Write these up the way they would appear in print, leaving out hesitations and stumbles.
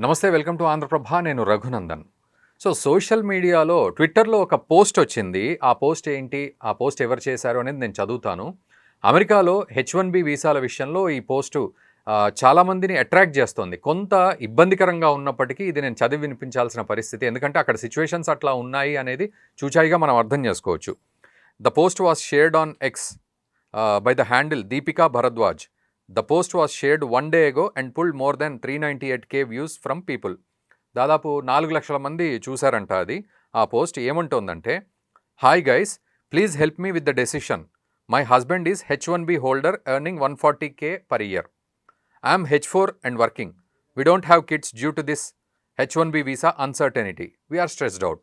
నమస్తే, welcome to Andhraprabha. నేను Raghunandan. So social మీడియాలో ట్విట్టర్లో ఒక పోస్ట్ వచ్చింది. ఆ పోస్ట్ ఏంటి, ఆ పోస్ట్ ఎవరు చేశారు అనేది నేను చదువుతాను. అమెరికాలో H1B వీసాల విషయంలో ఈ పోస్టు చాలామందిని అట్రాక్ట్ చేస్తోంది. కొంత ఇబ్బందికరంగా ఉన్నప్పటికీ ఇది నేను చదివి వినిపించాల్సిన పరిస్థితి. ఎందుకంటే అక్కడ సిచ్యువేషన్స్ అట్లా ఉన్నాయి అనేది చూచాయిగా మనం అర్థం చేసుకోవచ్చు. The post was shared on X by the handle Deepika Bharadwaj. The post was shared one day ago and pulled more than 398K views from people. దాదాపు 4 లక్షల మంది చూశారంట అది. ఆ పోస్ట్ ఏమంటోందంటే, hi guys, please help me with the decision. My husband is H1B holder earning 140K per year. I'm H4 and working. We don't have kids due to this H1B visa uncertainty. We are stressed out.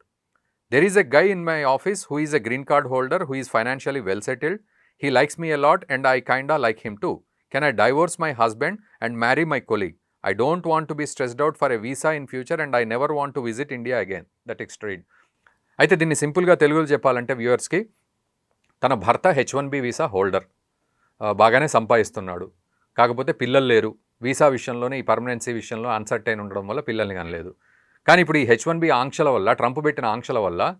There is a guy in my office who is a green card holder who is financially well settled. He likes me a lot and I kinda like him too. Can I divorce my husband and marry my colleague? I don't want to be stressed out for a visa in future and I never want to visit India again. That extreme. అయితే దీన్ని సింపుల్గా తెలుగులో చెప్పాలంటే వ్యూవర్స్కి, తన భర్త H1B visa holder, బాగానే సంపాదిస్తున్నాడు, కాకపోతే పిల్లలు లేరు. వీసా విషయంలోనే, ఈ పర్మనెన్సీ విషయంలో అన్సర్టైన్ ఉండడం వల్ల పిల్లల్ని కనలేదు. కానీ ఇప్పుడు ఈ H1B ఆంక్షల వల్ల, ట్రంప్ పెట్టిన ఆంక్షల వల్ల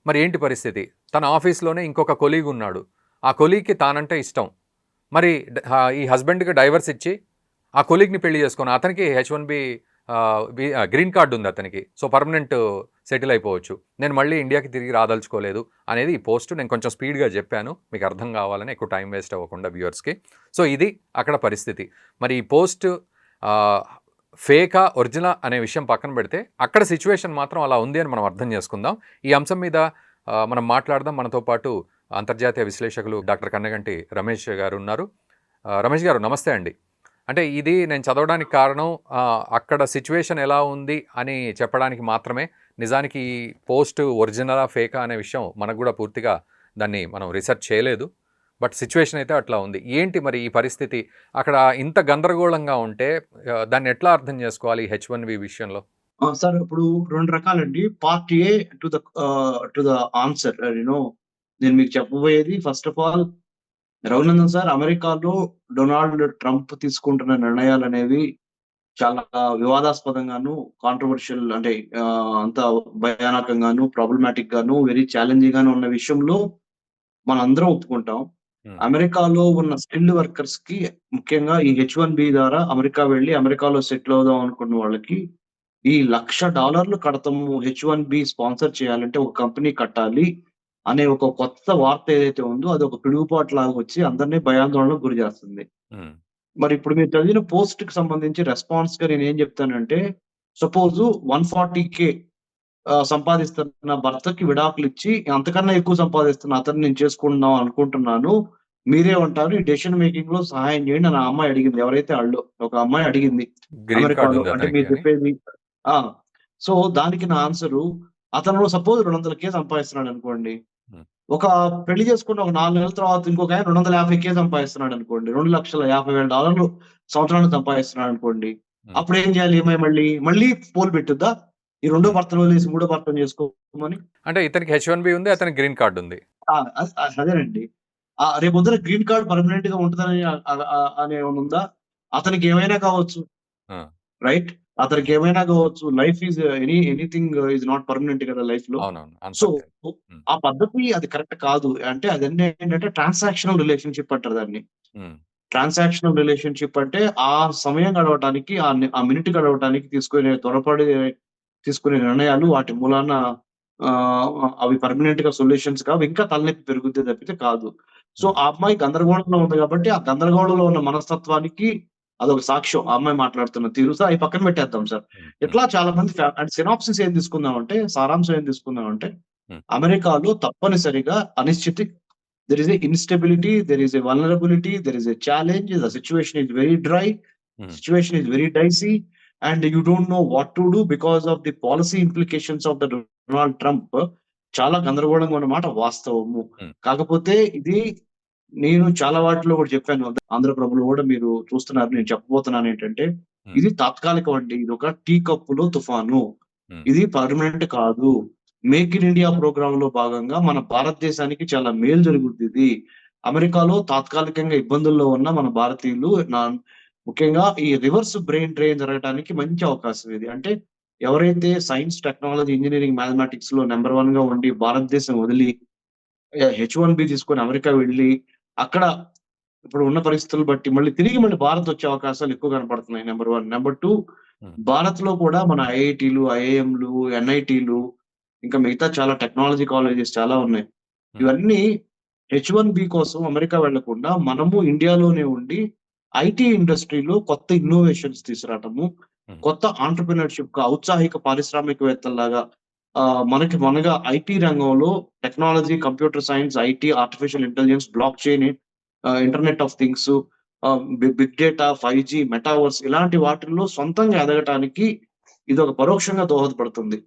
మరి ఏంటి పరిస్థితి? తన ఆఫీస్లోనే ఇంకొక కొలీగ్ ఉన్నాడు. ఆ కొలీగ్కి తానంటే ఇష్టం. మరి ఈ హస్బెండ్కి డైవర్స్ ఇచ్చి ఆ కొలీగ్ని పెళ్లి చేసుకొని అతనికి H1B గ్రీన్ కార్డు ఉంది అతనికి. సో పర్మనెంట్ సెటిల్ అయిపోవచ్చు. నేను మళ్ళీ ఇండియాకి తిరిగి రాదలుచుకోలేదు అనేది ఈ పోస్ట్. నేను కొంచెం స్పీడ్గా చెప్పాను, మీకు అర్థం కావాలని, ఎక్కువ టైం వేస్ట్ అవ్వకుండా వ్యూవర్స్కి. సో ఇది అక్కడ పరిస్థితి. మరి ఈ పోస్ట్ ఫేకా ఒరిజినల్ అనే విషయం పక్కన పెడితే అక్కడ సిచ్యువేషన్ మాత్రం అలా ఉంది అని మనం అర్థం చేసుకుందాం. ఈ అంశం మీద మనం మాట్లాడదాం. మనతో పాటు అంతర్జాతీయ విశ్లేషకులు డాక్టర్ కన్నగంటి రమేష్ గారు ఉన్నారు. రమేష్ గారు నమస్తే అండి. అంటే ఇది నేను చదవడానికి కారణం అక్కడ సిచ్యువేషన్ ఎలా ఉంది అని చెప్పడానికి మాత్రమే. నిజానికి ఈ పోస్ట్ ఒరిజినలా ఫేకా అనే విషయం మనకు కూడా పూర్తిగా దాన్ని మనం రీసెర్చ్ చేయలేదు. బట్ సిచ్యువేషన్ అయితే అట్లా ఉంది. ఏంటి మరి ఈ పరిస్థితి? అక్కడ ఇంత గందరగోళంగా ఉంటే దాన్ని ఎట్లా అర్థం చేసుకోవాలి H1B విషయంలో? సార్, ఇప్పుడు 2 రకాలండి. Part A to the answer. నేను మీకు చెప్పబోయేది, first of all, Raghunandan sir, అమెరికాలో డొనాల్డ్ ట్రంప్ తీసుకుంటున్న నిర్ణయాలనేవి చాలా వివాదాస్పదంగాను, కాంట్రవర్షియల్, అంటే అంత భయానకంగాను, ప్రాబ్లమాటిక్ గాను, వెరీ ఛాలెంజింగ్ గాను ఉన్న విషయంలో మనందరం ఒప్పుకుంటాం. అమెరికాలో ఉన్న స్కిల్డ్ వర్కర్స్ కి, ముఖ్యంగా ఈ H1B ద్వారా అమెరికా వెళ్ళి అమెరికాలో సెటిల్ అవుదాం అనుకున్న వాళ్ళకి, ఈ $1,00,000 కడతాము, H1B స్పాన్సర్ చేయాలంటే ఒక కంపెనీ కట్టాలి అనే ఒక కొత్త వార్త ఏదైతే ఉందో అది ఒక పిడుగుపాటు లాగా వచ్చి అందరినీ భయాందోళనకు గురి చేస్తుంది. మరి ఇప్పుడు మీరు చదివిన పోస్ట్ కి సంబంధించి రెస్పాన్స్ గా నేను ఏం చెప్తానంటే, సపోజ్ 140K సంపాదిస్తున్న భర్తకి విడాకులు ఇచ్చి అంతకన్నా ఎక్కువ సంపాదిస్తున్న అతన్ని నేను చేసుకుందాం అనుకుంటున్నాను, మీరేమంటారు? ఈ డెసిషన్ మేకింగ్ లో సహాయం చేయండి అని ఆ అమ్మాయి అడిగింది. ఎవరైతే ఒక అమ్మాయి అడిగింది అమెరికాలో. అంటే మీరు చెప్పేది సో దానికి నా ఆన్సరు, అతను సపోజ్ 200K సంపాదిస్తున్నాడు అనుకోండి. ఒక పెళ్లి చేసుకున్న ఒక 4 నెలల తర్వాత ఇంకొక ఆయన 250K సంపాదిస్తున్నాడు అనుకోండి. $2,50,000 సంవత్సరానికి సంపాదిస్తున్నాడు అనుకోండి. అప్పుడు ఏం చేయాలి? ఏమై మళ్ళీ పోల్ పెట్టుద్దా? ఈ రెండో భర్తను వదిలేసి మూడో భర్తను చేసుకోమని? అంటే ఇతనికి H1B ఉంది, అతనికి గ్రీన్ కార్డు ఉంది. అదేనండి. రేపొద్దున గ్రీన్ కార్డ్ పర్మనెంట్ గా ఉంటుందని అనే ఉందా? అతనికి ఏమైనా కావచ్చు, రైట్? అతనికి ఏమైనా కావచ్చు. Life is anything is not permanent కదా లైఫ్ లో. సో ఆ పద్ధతి అది కరెక్ట్ కాదు. అంటే అదన్నీ ఏంటంటే ట్రాన్సాక్షనల్ రిలేషన్షిప్ అంటారు దాన్ని. ట్రాన్సాక్షనల్ రిలేషన్షిప్ అంటే ఆ సమయం గడవటానికి, ఆ మినిట్ గడవటానికి తీసుకునే నిర్ణయాలు, వాటి మూలాన అవి పర్మనెంట్ గా సొల్యూషన్స్ కావు, ఇంకా తలనొప్పి పెరుగుద్ది తప్పితే కాదు. సో ఆ అమ్మాయి గందరగోళంలో ఉంది కాబట్టి ఆ గందరగోళంలో ఉన్న మనస్తత్వానికి అదొక సాక్ష్యం, ఆ అమ్మాయి మాట్లాడుతున్న తీరు. సార్, అవి పక్కన పెట్టేద్దాం సార్. ఇట్లా చాలా మంది సినాప్సిస్ ఏం తీసుకుందామంటే, సారాంశం ఏం తీసుకుందామంటే, అమెరికాలో తప్పనిసరిగా అనిశ్చితి, there is a instability, there is a vulnerability, there is a challenge, the situation is very dry, situation is very dicey, and you don't know what to do because of the policy implications of the Donald Trump. చాలా గందరగోళంగా ఉన్నమాట వాస్తవము. కాకపోతే ఇది నేను చాలా వాటిలో కూడా చెప్పాను, ఆంధ్రప్రభలో కూడా మీరు చూస్తున్నారు. నేను చెప్పబోతున్నాను ఏంటంటే, ఇది తాత్కాలికం అండి. ఇది ఒక టీ కప్పులో తుఫాను, ఇది పర్మనెంట్ కాదు. మేక్ ఇన్ ఇండియా ప్రోగ్రామ్ లో భాగంగా మన భారతదేశానికి చాలా మేలు జరుగుతుంది. అమెరికాలో తాత్కాలికంగా ఇబ్బందుల్లో ఉన్న మన భారతీయులు ముఖ్యంగా ఈ రివర్స్ బ్రెయిన్ డ్రైన్ జరగడానికి మంచి అవకాశం ఇది. అంటే ఎవరైతే సైన్స్, టెక్నాలజీ, ఇంజినీరింగ్, మ్యాథమెటిక్స్‌లో నంబర్ 1గా ఉండి భారతదేశం వదిలి హెచ్-1బీ తీసుకొని అమెరికా వెళ్లి అక్కడ ఇప్పుడు ఉన్న పరిస్థితులు బట్టి మళ్ళీ భారత్ వచ్చే అవకాశాలు ఎక్కువ కనపడుతున్నాయి. నంబర్ 1. నంబర్ 2 హ్మ్. భారత్‌లో కూడా మన ఐఐటీలు, ఐఐఎంలు, ఎన్ఐటీలు ఇంకా మిగతా చాలా టెక్నాలజీ కాలేజెస్ చాలా ఉన్నాయి. హ్మ్. ఇవన్నీ హెచ్-1బీ కోసం అమెరికా వెళ్ళకుండా మనము ఇండియాలోనే ఉండి ఐటీ ఇండస్ట్రీలో కొత్త ఇన్నోవేషన్స్ తీసుకురావటము, హ్మ్. కొత్త ఎంటర్‌ప్రెన్యూర్‌షిప్‌గా ఔత్సాహిక పారిశ్రామికవేత్తల్లాగా మనగా ఐటీ రంగంలో technology, computer science, IT, artificial intelligence, block chain, internet of things, big data, five G, metaverse ఇలాంటి వాటిల్లో సొంతంగా ఎదగటానికి ఇదొక పరోక్షంగా దోహదపడుతుంది.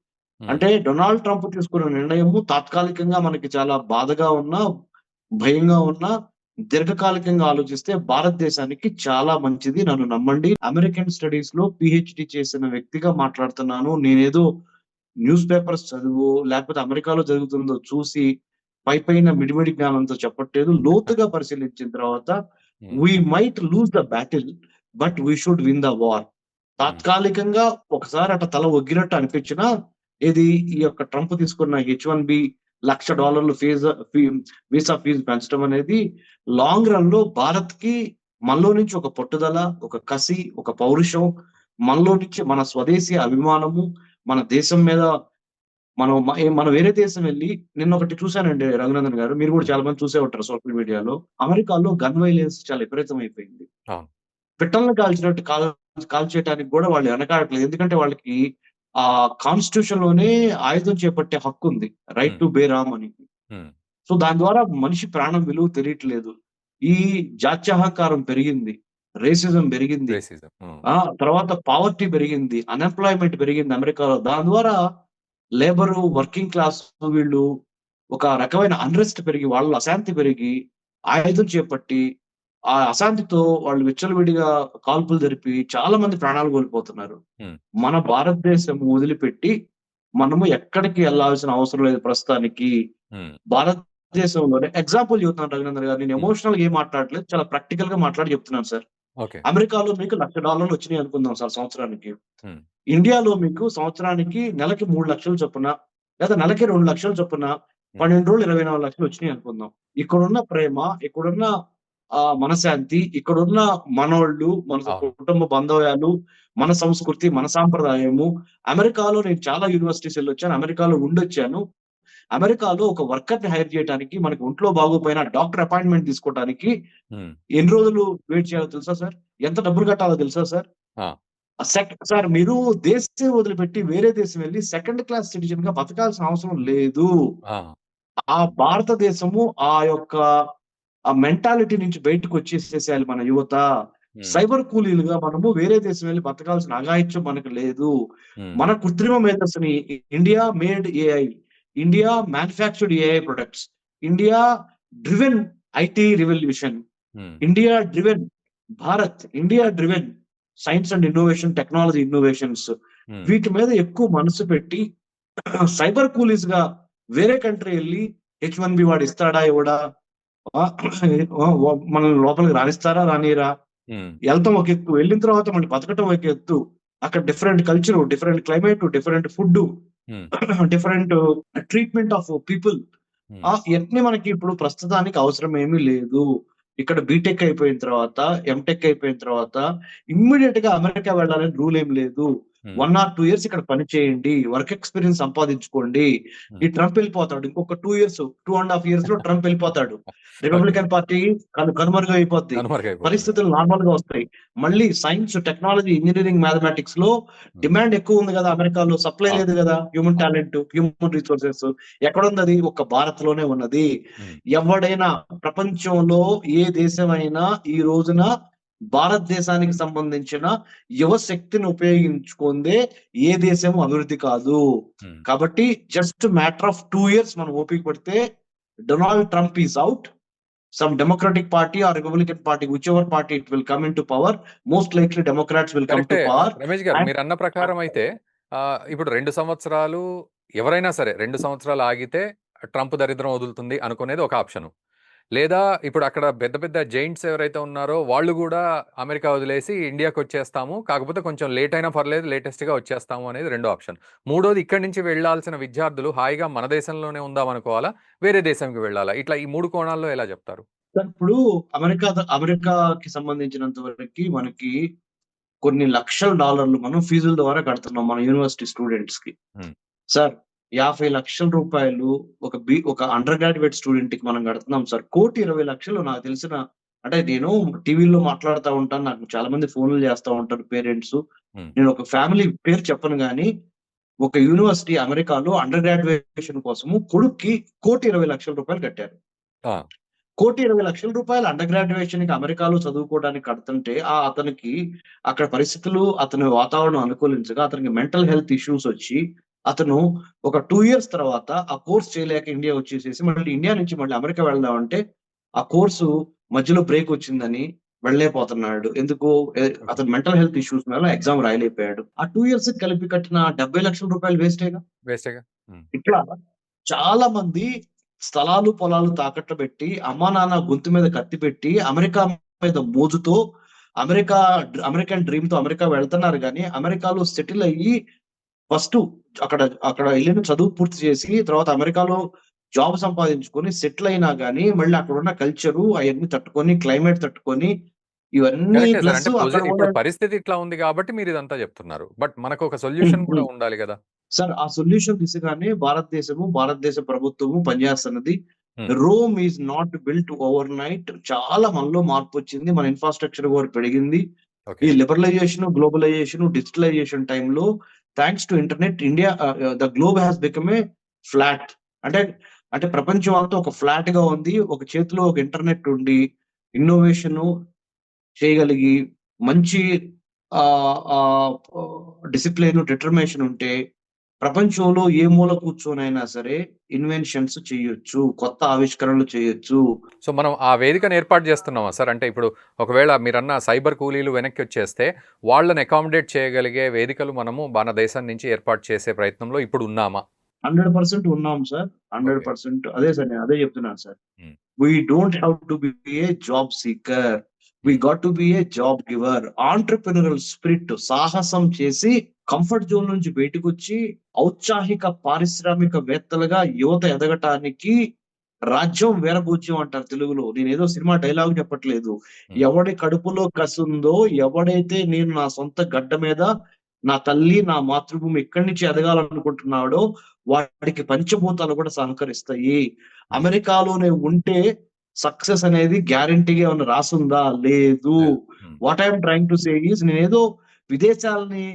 హ్మ్. అంటే డొనాల్డ్ ట్రంప్ తీసుకున్న నిర్ణయము తాత్కాలికంగా మనకి చాలా బాధగా ఉన్నా, భయంగా ఉన్నా, దీర్ఘకాలికంగా ఆలోచిస్తే భారతదేశానికి చాలా మంచిది. నన్ను నమ్మండి. అమెరికన్ స్టడీస్‌లో పీహెచ్‌డీ చేసిన వ్యక్తిగా మాట్లాడుతున్నాను. నేనేదో న్యూస్ పేపర్స్ చదువో, లేకపోతే అమెరికాలో జరుగుతుందో చూసి పైపైన మిడిమిడి జ్ఞానంతో చెప్పట్లేదు. లోతుగా పరిశీలించిన తర్వాత hmm. We might lose the battle but we should win the war. Hmm. తాత్కాలికంగా ఒకసారి అట్లా తల ఒగ్గినట్టు అనిపించినా, ఇది ఈ యొక్క ట్రంప్ తీసుకున్న హెచ్-1బీ $1,00,000 వీసా ఫీజు పెంచడం అనేది లాంగ్ రన్‌లో భారత్‌కి మనలో నుంచి ఒక పట్టుదల, ఒక కసి, ఒక పౌరుషం, మనలో నుంచి మన స్వదేశీ అభిమానము, మన దేశం మీద మనం వేరే దేశం వెళ్లి నిన్నొకటి చూసానండి రఘునందన్ గారు. మీరు కూడా హ్మ్. చాలా మంది చూసే ఉంటారు సోషల్ మీడియాలో. అమెరికాలో గన్ వయలెన్స్ చాలా విపరీతమైపోయింది. అవును. పిట్టల్ని కాల్చినట్టు కాల్చేయటానికి గూడా వాళ్ళు వెనకాడట్లేదు. ఎందుకంటే వాళ్ళకి కాన్స్టిట్యూషన్‌లోనే ఆయుధం చేపట్టే హక్కుంది. రైట్ హ్మ్. టు బేర్ ఆర్మ్ అని. హ్మ్. సో, దాని ద్వారా మనిషి ప్రాణం విలువ తెలియట్లేదు. ఈ జాత్యహంకారం పెరిగింది. రేసిజం పెరిగింది. రేసిజం. హ్మ్. తర్వాత పావర్టీ పెరిగింది. అన్‌ఎంప్లాయ్‌మెంట్ పెరిగింది అమెరికాలో. దాని ద్వారా లేబరు, వర్కింగ్ క్లాస్ వీళ్ళు ఒక రకమైన అన్రెస్ట్ పెరిగి, వాళ్ళలో అశాంతి పెరిగి, ఆయుధం చేపట్టి, ఆ అశాంతితో వాళ్ళు విచ్చలవిడిగా కాల్పులు జరిపి చాలా మంది ప్రాణాలు కోల్పోతున్నారు. హ్మ్. మన భారతదేశం వదిలిపెట్టి మనము ఎక్కడికి ఎళ్ళాల్సిన అవసరం లేదు ప్రస్తుతానికి. హ్మ్. భారతదేశంలోనే ఎగ్జాంపుల్ చెబుతున్నాను రఘునందన్ గారు. నేను హ్మ్. ఎమోషనల్‌గా ఏం మాట్లాడట్లేదు. చాలా ప్రాక్టికల్‌గా మాట్లాడి చెప్తున్నాను సార్. ఓకే. అమెరికాలో మీకు $1,00,000 వచ్చినాయి అనుకుందాం సార్ సంవత్సరానికి. హ్మ్. ఇండియాలో మీకు సంవత్సరానికి నెలకి 3,00,000 చొప్పున లేదా నెలకి 2,00,000 చొప్పున హ్మ్. 12 రోజులు 24,00,000 వచ్చినాయి అనుకుందాం. ఇక్కడున్న ప్రేమ, ఇక్కడున్న మనశ్శాంతి, ఇక్కడున్న మనోళ్ళు, మన అవును. కుటుంబ బాంధవ్యాలు, మన హ్మ్. సంస్కృతి, మన సాంప్రదాయము. అమెరికాలో నేను చాలా యూనివర్సిటీస్ ఎళ్ళొచ్చాను. అమెరికాలో ఉండొచ్చాను. అమెరికాలో ఒక వర్కర్‌ని హైర్ చేయటానికి మనకి ఒంట్లో బాగోపోయినా డాక్టర్ అపాయింట్‌మెంట్ తీసుకోవటానికి హ్మ్. ఎన్ని రోజులు వెయిట్ చేయాలో తెలుసా సార్? ఎంత డబ్బులు కట్టాలో తెలుసా సార్? ఆ! సార్ మీరు దేశం వదిలిపెట్టి వేరే దేశం వెళ్లి సెకండ్ క్లాస్ సిటిజన్‌గా బతకాల్సిన అవసరం లేదు. ఆ! ఆ భారతదేశము ఆ యొక్క మెంటాలిటీ నుంచి బయటకొచ్చేసేసేయాలి మన యువత. హ్మ్. సైబర్ కూలీలుగా మనము వేరే దేశం వెళ్లి బతకాల్సిన అఘాయిత్యం మనకు లేదు. హ్మ్. మన కృత్రిమ మేధస్సుని India made AI, India manufactured AI products, India driven IT revolution, hmm. India driven Bharat, India driven science and innovation, technology innovations hmm. వీటి మీద ఎక్కువ మనసు పెట్టి సైబర్ కూలీస్‌గా వేరే కంట్రీ ఎళ్లి హెచ్-1బీ వాడు ఇస్తాడా? ఇవ్వడా? ఆహ్, మనల్ని లోపలికి రానిస్తారా? రానీయరా? హ్మ్. ఎళ్తాం ఒక ఎత్తు. వెళ్ళిన తర్వాత మళ్ళీ బతకటం ఒక ఎత్తు. అక్కడ different culture, different climate, different food, hmm. Different treatment of people. Hmm. ఇయన్నీ మనకి ఇప్పుడు ప్రస్తుతానికి అవసరం ఏమీ లేదు. ఇక్కడ బీటెక్ అయిపోయిన తర్వాత, ఎంటెక్ అయిపోయిన తర్వాత ఇమ్మీడియేట్‌గా అమెరికా వెళ్ళాలని రూల్ ఏమి లేదు. హ్మ్. 1 ఆర్ 2 ఇయర్స్ ఇక్కడ పని చేయండి. వర్క్ ఎక్స్‌పీరియన్స్ సంపాదించుకోండి. హ్మ్. ఈ ట్రంప్ ఎళ్ళిపోతాడు. ఇంకొక 2 ఇయర్స్, 2 ½ ఇయర్స్‌లో ట్రంప్ ఎళ్ళిపోతాడు. ఓకే. రిపబ్లికన్ పార్టీ కనుమరుగైపోద్ది. కనుమరుగైపోతుంది. పరిస్థితులు నార్మల్‌గా వస్తాయి. మళ్ళీ సైన్స్, టెక్నాలజీ, ఇంజినీరింగ్, మ్యాథమెటిక్స్‌లో హ్మ్. డిమాండ్ ఎక్కువుంది గదా! అమెరికాలో. సప్లై అవును. లేదు గదా! హ్యూమన్ అవును. Talent, human resources. ఎక్కడుందది? ఒక్క భారత్‌లోనే ఉన్నది. హ్మ్. ఎవడైనా ప్రపంచంలో ఏ దేశమైనా ఈ రోజున భారతదేశానికి సంబంధించిన యువ శక్తిని ఉపయోగించుకుందే ఏ దేశము అభివృద్ధి కాదు. హ్మ్. కాబట్టి జస్ట్ మ్యాటర్ ఆఫ్ 2 ఇయర్స్ మనం ఓపిక పడితే Donald Trump is out. Some democratic party or Republican party whichever party it will come into power. Most likely Democrats will come to కరెక్టే. పవర్. రమేష్ గారు అండ్ మీరన్న ప్రకారం అయితే ఇప్పుడు 2 సంవత్సరాలు ఎవరైనా సరే 2 సంవత్సరాలు ఆగితే ట్రంప్ దరిద్రం వదులుతుంది అనుకునేది ఒక ఆప్షను. లేదా ఇప్పుడు అక్కడ పెద్ద పెద్ద జైంట్స్ ఎవరైతే ఉన్నారో వాళ్ళు కూడా అమెరికా వదిలేసి ఇండియాకి వచ్చేస్తాము, కాకపోతే కొంచెం లేట్ అయినా పర్లేదు, లేటెస్ట్‌గా వచ్చేస్తాము అనేది రెండో ఆప్షన్. మూడోది ఇక్కడి నుంచి వెళ్ళాల్సిన విద్యార్థులు హాయిగా మన దేశంలోనే ఉందామనుకోవాలా? వేరే దేశంకి వెళ్ళాలా? ఇట్లా ఈ 3 కోణాల్లో ఎలా చెప్తారు? సార్ ఇప్పుడు అమెరికాకి సంబంధించినంత వరకి మనకి కొన్ని లక్షల డాలర్లు మనం ఫీజుల ద్వారా కడుతున్నాం మన యూనివర్సిటీ స్టూడెంట్స్‌కి. హ్మ్. సార్ 50,00,000 రూపాయలు ఒక అండర్ గ్రాడ్యుయేట్ స్టూడెంట్‌కి మనం కడుతున్నాం సార్. 1,20,00,000 నాకు తెలిసిన, అంటే నేను టీవీలో మాట్లాడుతా ఉంటాను. నాకు చాలా మంది ఫోన్‌లు చేస్తా ఉంటారు పేరెంట్సు. హ్మ్. నేను ఒక ఫ్యామిలీ పేరు చెప్పను గానీ, ఒక యూనివర్సిటీ అమెరికాలో అండర్ గ్రాడ్యుయేషన్ కోసము కొడుక్కి 1,20,00,000 కట్టారు. ఆ! 1,20,00,000 అండర్ గ్రాడ్యుయేషన్‌కి అమెరికాలో చదువుకోవడానికి కడుతుంటే, అతనికి అక్కడ పరిస్థితులు, అతని వాతావరణం అనుకూలించక, అతనికి మెంటల్ హెల్త్ ఇష్యూస్ వచ్చి, అతను ఒక 2 ఇయర్స్ తర్వాత ఆ కోర్స్ చేయలేక ఇండియా వచ్చేసేసి, మళ్ళీ ఇండియా నుంచి మళ్ళీ అమెరికా వెళ్దామంటే, ఆ కోర్సు మధ్యలో బ్రేక్ వచ్చిందని వెళ్ళలేకపోతున్నాడు. ఎందుకు? ఓకే. అతను మెంటల్ హెల్త్ ఇష్యూస్ వల్ల ఎగ్జామ్ రాయలేకపోయాడు. ఆ 2 ఇయర్స్‌కి కలిపి కట్టిన ₹70,00,000 వేస్టేగా. వేస్టేగా. హ్మ్. ఇట్లా చాలా మంది స్థలాలు, పొలాలు తాకట్టు పెట్టి, అమ్మా, నాన్న గొంతు మీద కత్తి పెట్టి, అమెరికా మీద మోజుతో, అమెరికన్ డ్రీమ్‌తో అమెరికా వెళ్తున్నారు గానీ, అమెరికాలో సెటిల్ అయ్యి ఫస్టు అక్కడ అక్కడ ఎళ్ళిన చదువు పూర్తి చేసి, తర్వాత అమెరికాలో జాబ్ సంపాదించుకొని సెటిల్ అయినా గానీ, మళ్ళీ అక్కడున్న కల్చరు అయన్నీ తట్టుకొని, క్లైమేట్ తట్టుకొని, ఇవన్నీ కరెక్టే సార్. ప్లస్ అంటే అక్కడ ఇప్పుడు గూడా పరిస్థితి ఇట్లా ఉంది కాబట్టి మీరిదంతా చెప్తున్నారు. బట్ మనకొక హ్మ్. సొల్యూషన్ కూడా హ్మ్. ఉండాలి గదా! సార్ ఆ సొల్యూషన్ దిశగానే భారతదేశ ప్రభుత్వము పనిచేస్తున్నది. హ్మ్. Rome is not built overnight. చాలా మనలో మార్పొచ్చింది. మన ఇన్‌ఫ్రాస్ట్రక్చర్ కూడా పెరిగింది. ఈ ఓకే. లిబరలైజేషన్, గ్లోబలైజేషన్, డిజిటలైజేషన్ టైమ్‌లో thanks to internet India the globe has become a flat. అంటే, అంటే ప్రపంచం అంతా ఒక ఫ్లాట్‌గా ఉంది. ఒక చేతిలో ఒక ఇంటర్నెట్ ఉండి, ఇన్నోవేషను చేయగలిగి, మంచి ఆహ్, ఆహ్, డిసిప్లిన్, డిటర్మినేషన్ ఉంటే, ప్రపంచంలో ఏ మూల కూర్చొనైనా సరే ఇన్వెన్షన్స్ చేయొచ్చు. కొత్త ఆవిష్కరణలు చేయొచ్చు. సో, మనం ఆ వేదికను ఏర్పాటు చేస్తున్నామా సార్? అంటే ఇప్పుడు ఒకవేళ మీరన్న సైబర్ కూలీలు వెనక్కొచ్చేస్తే, వాళ్ళని అకామిడేట్ చేయగలిగే వేదికలు మనము మన దేశం నుంచి ఏర్పాటు చేసే ప్రయత్నంలో ఇప్పుడు ఉన్నామా? 100% ఉన్నాం సార్. ఓకే. 100% అదే సార్, నేను అదే చెప్తున్నాను సార్. హ్మ్. We don't have to be a job seeker. We హ్మ్. got to be a job giver. Entrepreneurial spirit, సాహసం చేసి కంఫర్ట్ జోన్ నుంచి బయటకొచ్చి ఔత్సాహిక పారిశ్రామికవేత్తలుగా యువత ఎదగటానికి, రాజ్యం వీరభోజ్యం అంటారు తెలుగులో. నేనేదో సినిమా డైలాగ్ చెప్పట్లేదు. హ్మ్. ఎవడి కడుపులో కసుందో, ఎవడైతే నేను నా సొంత గడ్డ మీద, నా తల్లి, నా మాతృభూమి ఇక్కడి నుంచి ఎదగాలనుకుంటున్నాడో, వాడికి పంచభూతాలు కూడా సహకరిస్తాయి. హ్మ్. అమెరికాలోనే ఉంటే సక్సెస్ అనేది గ్యారంటీ‌గా ఏమన్నా రాసుందా? లేదు. లేదు. హ్మ్. What I am trying to say is, నేనేదో విదేశాలని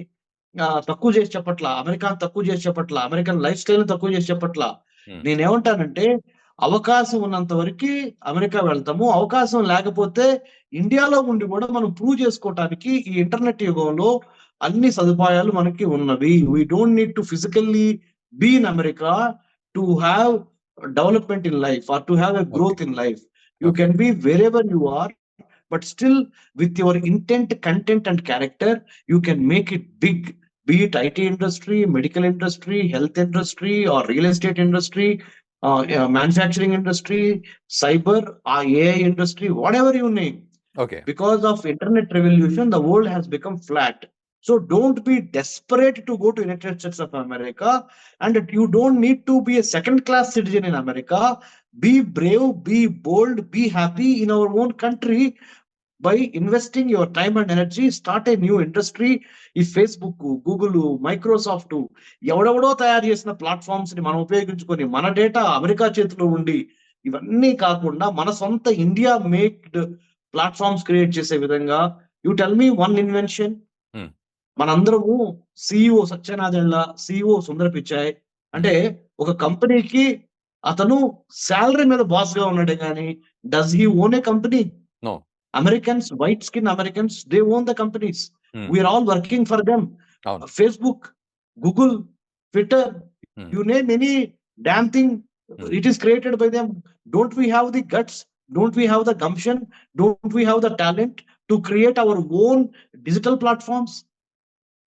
తక్కువ చేసి చెప్పట్లా. అమెరికాని తక్కువ చేసి చెప్పట్లా. అమెరికన్ లైఫ్ స్టైల్‌ని తక్కువ చేసి చెప్పట్లా. హ్మ్. నేనేమంటానంటే, అవకాశం ఉన్నంత వరకి అమెరికా వెళ్తాము. అవకాశం లేకపోతే ఇండియాలో ఉండి గూడా మనం ప్రూవ్ చేసుకోవటానికి ఈ ఇంటర్నెట్ యుగంలో అన్ని సదుపాయాలు మనకి ఉన్నవి. We don't need to physically be in America to have development in life or to have a okay. Growth in life. You okay. Can be wherever you are, but still with your intent, content and character, you can make it big. Be it IT industry, medical industry, health industry or real estate industry, manufacturing industry, cyber, AI industry, whatever you name. Okay. Because of internet revolution, the world has become flat. So don't be desperate to go to United States of America, and you don't need to be a second class citizen in America. Be brave, be bold, be happy in our own country. By investing your time and energy, start a new industry. ఈ Facebook, Google, Microsoft ఎవడెవడో తయారు చేసిన ప్లాట్‌ఫార్మ్స్‌ని మనం ఉపయోగించుకొని, మన data America చేతిలో ఉండి, ఇవన్నీ కాకుండా మన సొంత ఇండియా మేక్డ్ ప్లాట్‌ఫార్మ్స్ క్రియేట్ చేసే విధంగా, you tell me one invention. హ్మ్. మనందరము సీఈఓ సత్యనాదెళ్ల, సీఈఓ సుందర్ పిచాయ్ హ్మ్. అంటే ఒక కంపెనీకి అతను సాలరీ మీద బాస్‌గా ఉన్నాడే గాని, does he own a company? No. Americans, white skin Americans, they own the companies. హ్మ్. We are all working for them. అవును. Facebook, Google, Twitter, హ్మ్. you name any damn thing, హ్మ్. it is created by them. Don't we have the guts? Don't we have the gumption? Don't we have the talent to create our own digital platforms?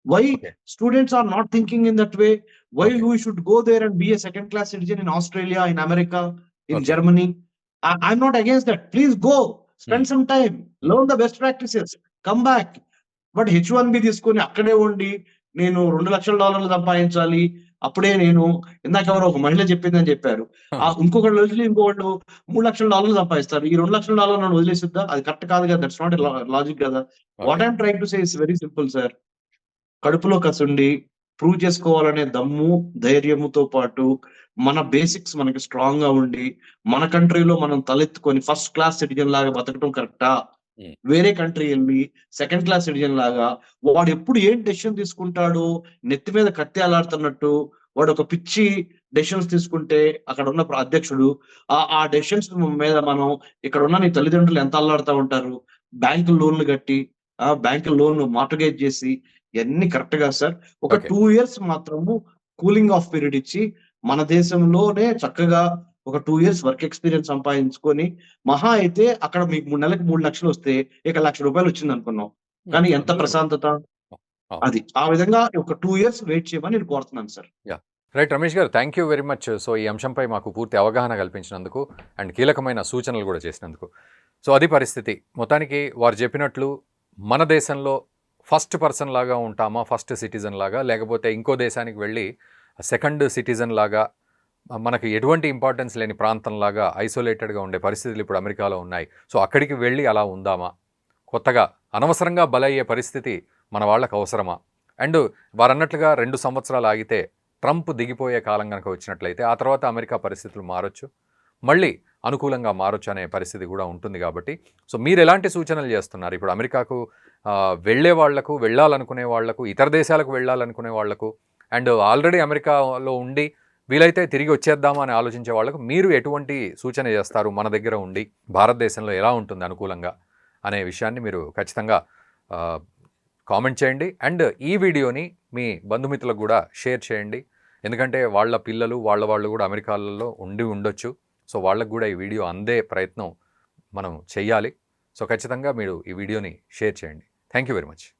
Why okay. students are not thinking in that way? Why okay. we should go there and be a second class citizen in Australia, in America, in okay. Germany? I'm not against that. Please go, spend some time, Hmm. learn the best practices, come back. But H1B తీసుకొని అక్కడే ఉండి నేను $2,00,000 సంపాదించాలి. అప్పుడే నేను ఇందాక ఎవరో ఒక మహిళ చెప్పిందని చెప్పారు. ఇంకొకళ్ళు వదిలి ఇంకొకళ్ళు $3,00,000 సంపాదిస్తారు. ఈ $2,00,000 నన్ను వదిలేసిద్దా? అది కరెక్ట్ కాదు కదా! దట్స్ నాట్ ఎ లాజిక్ కదా! What okay. I am trying to say is very simple sir. కడుపులో కసుండి ప్రూవ్ చేసుకోవాలనే దమ్ము, ధైర్యముతో పాటు మన బేసిక్స్ మనకి స్ట్రాంగ్‌గా ఉండి, మన కంట్రీలో మనం తలెత్తుకొని ఫస్ట్ క్లాస్ సిటిజన్ లాగా బతకడం కరెక్టా? హ్మ్. వేరే కంట్రీ ఎళ్లి సెకండ్ క్లాస్ సిటిజన్ లాగా వాడెప్పుడు ఏం డెసిషన్ తీసుకుంటాడో నెత్తి మీద కత్తి అల్లాడుతున్నట్టు వాడొక పిచ్చి డెసిషన్స్ తీసుకుంటే అక్కడున్న అధ్యక్షుడు ఆ డెసిషన్స్ మీద మనం ఇక్కడున్న నీ తల్లిదండ్రులు ఎంత అల్లాడుతా ఉంటారు. బ్యాంకు లోన్‌లు కట్టి, బ్యాంకు లోన్ మార్ట్‌గేజ్ చేసి ఇయన్నీ కరెక్ట్ కాదు సార్. ఒక ఓకే. 2 ఇయర్స్ మాత్రము కూలింగ్ ఆఫ్ పీరియడ్ ఇచ్చి మన దేశంలోనే చక్కగా ఒక 2 ఇయర్స్ వర్క్ ఎక్స్‌పీరియన్స్ సంపాదించుకొని మహా అయితే అక్కడ మీకు 3 నెలలకి 3,00,000 వస్తే ఇక ₹1,00,000 వచ్చిందనుకున్నాం. హ్మ్. కానీ ఎంత అందులో ప్రశాంతత? అవును. అది. ఆ విధంగా ఒక 2 ఇయర్స్ వెయిట్ చేయమని నేను కోరుతున్నాను సార్. యాహ్! రైట్ రమేష్ గారు. Thank you very much. So, ఈ అంశంపై మాకు పూర్తి అవగాహన కల్పించినందుకు అండ్ కీలకమైన సూచనలు కూడా చేసినందుకు. సో, అది పరిస్థితి. మొత్తానికి వారు చెప్పినట్లు మన దేశంలో ఫస్ట్ పర్సన్ లాగా ఉంటామా? ఫస్ట్ సిటిజన్ లాగా? లేకపోతే ఇంకో దేశానికి వెళ్ళి సెకండ్ సిటిజన్ లాగా మనకు ఎటువంటి ఇంపార్టెన్స్ లేని ప్రాంతంలాగా ఐసోలేటెడ్‌గా ఉండే పరిస్థితులు ఇప్పుడు అమెరికాలో ఉన్నాయి. సో, అక్కడికి వెళ్ళి అలా ఉందామా? కొత్తగా అనవసరంగా బలయ్యే పరిస్థితి మన వాళ్ళకి అవసరమా? అండ్ వారన్నట్లుగా 2 సంవత్సరాలు ఆగితే ట్రంప్ దిగిపోయే కాలం గనక వచ్చినట్లయితే ఆ తర్వాత అమెరికా పరిస్థితులు మారొచ్చు. మళ్ళీ అనుకూలంగా మారొచ్చు అనే పరిస్థితి కూడా ఉంటుంది కాబట్టి సో మీరెలాంటి సూచనలు చేస్తున్నారు? ఇప్పుడు అమెరికాకు వెళ్ళే వాళ్లకు, వెళ్ళాలనుకునే వాళ్లకు, ఇతర దేశాలకు వెళ్ళాలనుకునే వాళ్లకు అండ్ ఆల్రెడీ అమెరికాలో ఉండి వీలైతే తిరిగి వచ్చేద్దామా అని ఆలోచించే వాళ్లకు మీరు ఎటువంటి సూచన చేస్తారు? మన దగ్గర ఉండి భారతదేశంలో ఎలా ఉంటుంది అనుకూలంగా అనే విషయాన్ని మీరు ఖచ్చితంగా కామెంట్ చేయండి. అండ్ ఈ వీడియోని మీ బంధుమిత్రులకు కూడా షేర్ చేయండి. ఎందుకంటే వాళ్ళ పిల్లలు వాళ్ళు కూడా అమెరికాలలో ఉండొచ్చు. సో వాళ్ళకు కూడా ఈ వీడియో అందే ప్రయత్నం మనం చెయ్యాలి. సో ఖచ్చితంగా మీరు ఈ వీడియోని షేర్ చేయండి. Thank you very much.